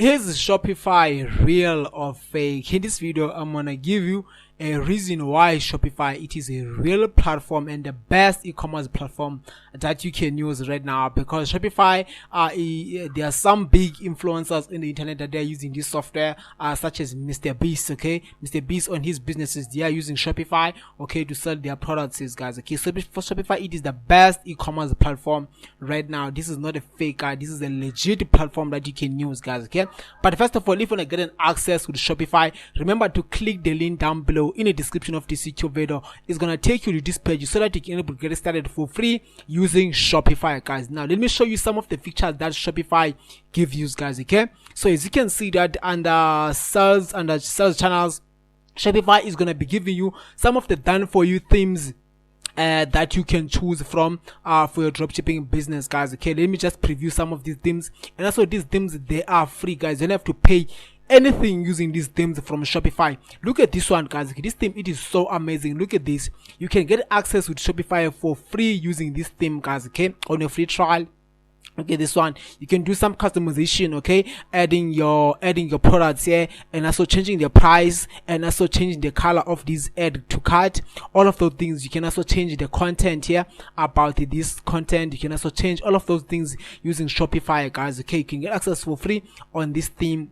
Is Shopify real or fake? In this video, I'm gonna give you a reason why Shopify it is a real platform and the best e-commerce platform that you can use right now, because Shopify there are some big influencers in the internet that they're using this software, such as Mr. Beast. Okay, Mr. Beast on his businesses, they are using Shopify, okay, to sell their products, guys. Okay, so for Shopify, it is the best e-commerce platform right now. This is not a fake, this is a legit platform that you can use, guys. Okay, but first of all, if you want to get an access with Shopify, remember to click the link down below in the description of this YouTube video. It's gonna take you to this page so that you can able to get started for free using Shopify, guys. Now let me show you some of the features that Shopify gives you, guys. Okay, so as you can see that under sales channels, Shopify is gonna be giving you some of the done for you themes that you can choose from for your dropshipping business, guys. Okay, let me just preview some of these themes. And also, these themes, they are free, guys. You don't have to pay anything using these themes from Shopify. Look at this one, guys. This theme, it is so amazing. Look at this. You can get access with Shopify for free using this theme, guys. Okay, on a free trial. Okay, this one, you can do some customization, okay, adding your products here, and also changing the price, and also changing the color of this add to cart. All of those things. You can also change the content here about this content. You can also change all of those things using Shopify, guys. Okay, you can get access for free on this theme.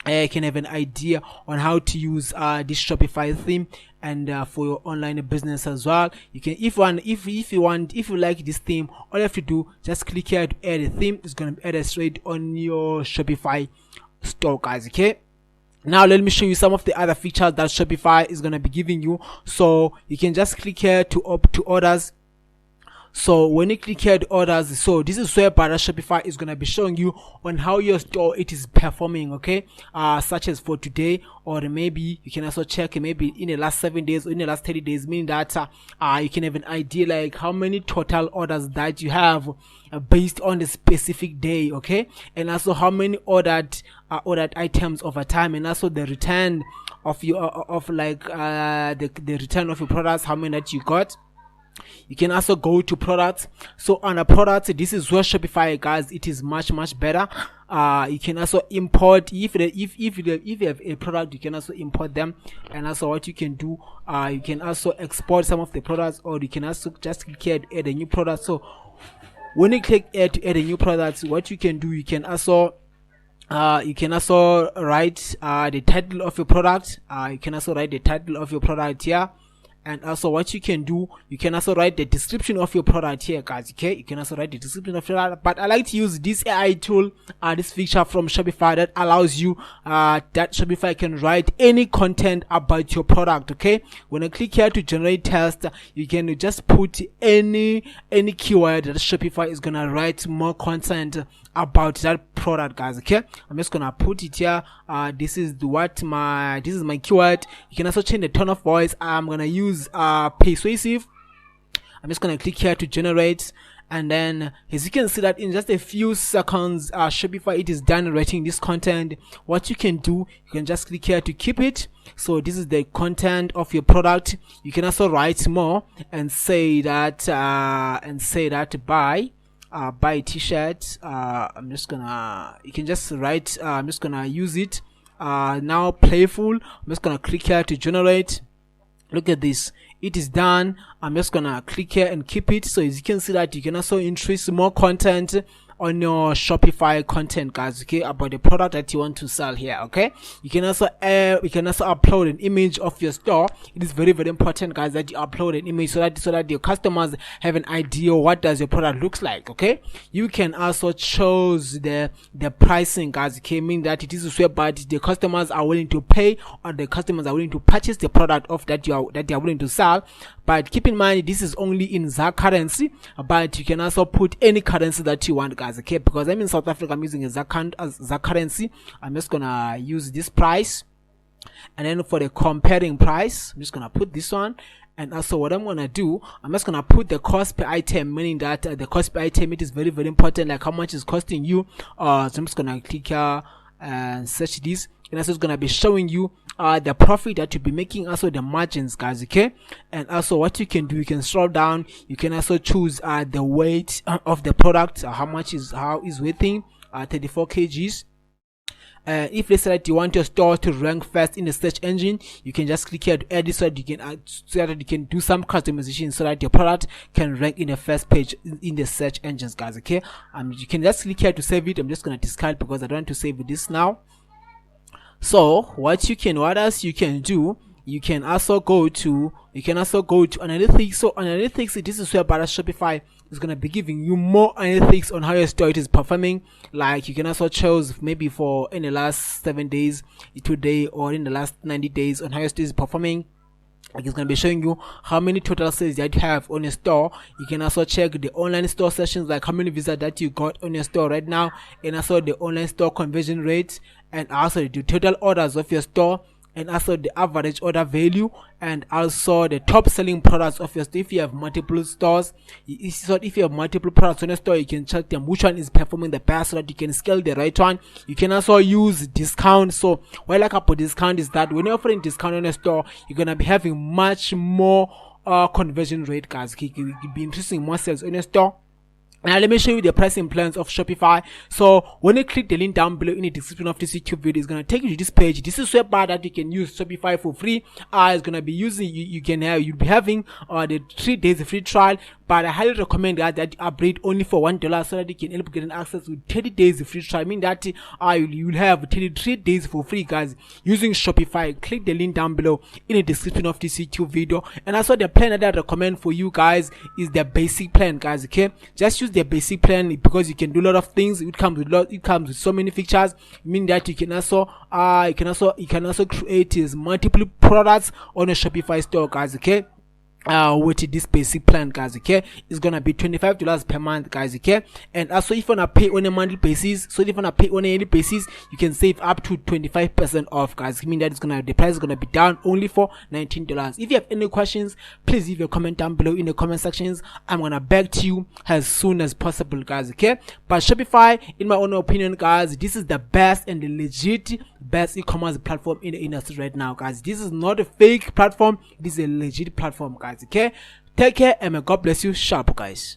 You can have an idea on how to use this Shopify theme, and for your online business as well. You can, if you like this theme, all you have to do, just click here to add a theme. It's gonna be added straight on your Shopify store, guys. Okay, now let me show you some of the other features that Shopify is gonna be giving you. So you can just click here to opt to orders. So when you click here to orders, so this is where Shopify is gonna be showing you on how your store it is performing, okay, such as for today, or maybe you can also check maybe in the last 7 days or in the last 30 days, meaning that you can have an idea like how many total orders that you have based on the specific day, okay, and also how many ordered items over time, and also the return of your the return of your products, how many that you got. You can also go to products. So on a product, this is where Shopify, guys, it is much better. You can also import if you have a product, you can also import them. And also what you can do, you can also export some of the products, or you can also just click here to add a new product. So when you click here to add a new product, what you can do, you can also write the title of your product. You can also write the title of your product here. And also what you can do, you can also write the description of your product here, guys. Okay, you can also write the description of your product, but I like to use this AI tool, this feature from Shopify that allows you that Shopify can write any content about your product. Okay, when I click here to generate text, you can just put any keyword that Shopify is gonna write more content about that product, guys. Okay, I'm just gonna put it here. This is my keyword. You can also change the tone of voice. I'm gonna use persuasive. I'm just gonna click here to generate, and then as you can see that in just a few seconds, Shopify it is done writing this content. What you can do, you can just click here to keep it. So this is the content of your product. You can also write more and say that buy t-shirt. You can just write, I'm just gonna use it now, playful. I'm just gonna click here to generate. Look at this, it is done. I'm just gonna click here and keep it. So as you can see that you can also introduce more content on your Shopify content, guys. Okay, about the product that you want to sell here. Okay, you can also upload an image of your store. It is very important, guys, that you upload an image so that your customers have an idea what does your product looks like. Okay, you can also choose the pricing, guys. Okay, meaning that it is where but the customers are willing to pay, or the customers are willing to purchase the product of that you are willing to sell. But keep in mind, this is only in ZAR currency, but you can also put any currency that you want, guys. Okay, because I'm in South Africa, I'm using a ZAR currency. I'm just gonna use this price, and then for the comparing price, I'm just gonna put this one. And also what I'm gonna do, I'm just gonna put the cost per item, meaning that the cost per item, it is very important, like how much is costing you. So I'm just gonna click here and search this, and also it's gonna be showing you the profit that you'll be making, also the margins, guys. Okay, and also what you can do, you can scroll down, you can also choose the weight of the product, how is weighing, 34 kgs. if let's say that you want your store to rank first in the search engine, you can just click here to add this so that you can do some customization so that your product can rank in the first page in the search engines, guys. Okay, you can just click here to save it. I'm just gonna discard because I don't want to save this now. So what else you can do, you can also go to analytics. So analytics, this is where Shopify is going to be giving you more analytics on how your store is performing. Like you can also choose maybe for in the last 7 days, today, or in the last 90 days on how your store is performing. Like it's going to be showing you how many total sales that you have on your store. You can also check the online store sessions, like how many visitors that you got on your store right now, and also the online store conversion rate, and also the total orders of your store, and also the average order value, and also the top selling products of your store. If you have multiple stores, if you have multiple products on your store, you can check them which one is performing the best so that you can scale the right one. You can also use discount. So what I like about discount is that when you're offering discount on your store, you're gonna be having much more conversion rate, guys. You'll be increasing more sales on your store. Now let me show you the pricing plans of Shopify. So when you click the link down below in the description of this YouTube video, it's gonna take you to this page. This is where that you can use Shopify for free. It's gonna be using you'll be having the 3 days free trial, but I highly recommend that you upgrade only for $1 so that you can end up getting access to 30 days free trial. I mean that you'll have 33 days for free, guys, using Shopify. Click the link down below in the description of this YouTube video. And also the plan that I recommend for you guys is the basic plan, guys. Okay, just use the basic plan because you can do a lot of things. It comes with so many features. I mean that you can also create multiple products on a Shopify store, guys. Okay, with this basic plan, guys. Okay, it's gonna be $25 per month, guys. Okay, and also if you wanna pay on a monthly basis, so if you wanna pay on a yearly basis, you can save up to 25% off, guys. I mean that the price is gonna be down only for $19. If you have any questions, please leave your comment down below in the comment sections. I'm gonna back to you as soon as possible, guys. Okay, but Shopify, in my own opinion, guys, this is the best and the legit best e-commerce platform in the industry right now, guys. This is not a fake platform, this is a legit platform, guys. Okay, take care and may God bless you. Sharp, guys.